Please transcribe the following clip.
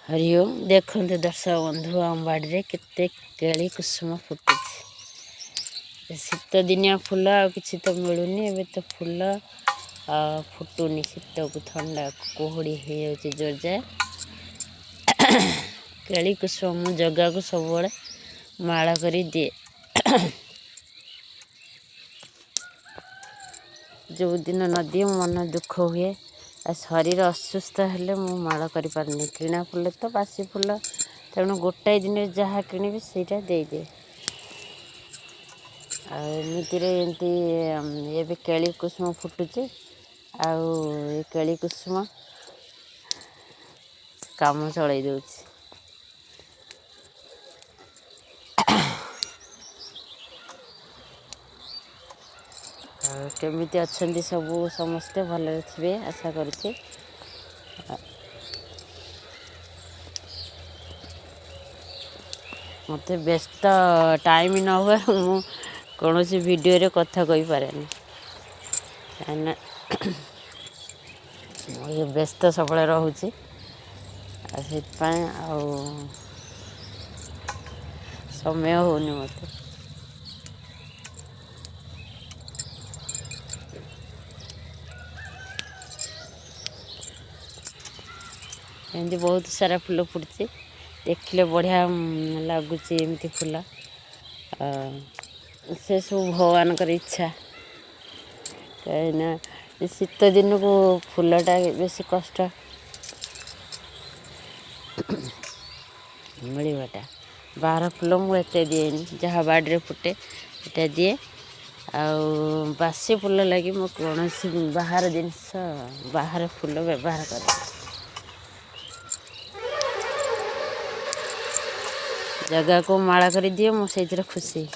हरिओम देखते दर्शक बंधु आम बाड़ी केते केली कुसुम फुटुची शीत दिनिया फुल आ किसी तो मिलूनी एवं तो फुल फुटुनी शीत को ठंडा कुहुड़ी हो जोर जाए केली कुसुम जगह को सब माला करी दिए जो दिन नदी मन दुख हुए शरीर असुस्थ हेले मु माला करि पारनी किणा फुल तो बासी फुल तेणु गोटाए दिन जहाँ किणवी सेटा देदे आमती एवं केली कुसुम फुटुचे केली कुसुम काम चल दूची केमिति अच्छंती सबू समस्ते भले थे आशा करुच्ची मत व्यस्त टाइम न हुए मु कौन सी वीडियो रे कथा कही पारे कहीं व्यस्त सब रोचे से समय होनी मत एमती बहुत सारा फुल फुटची देखले बढ़िया लगुच एमती फुल से सब भगवान इच्छा कहीं शीत दिन को फुलटा बेस कष्ट मिलवाटा बाहर फुल मुझे दिए जहाँ बाड़ी फुटे ये दिए बासी फुल लगी मो कौन बाहर जिनस बाहर फुल व्यवहार कर जगह को माला कर दिए मुझे खुशी।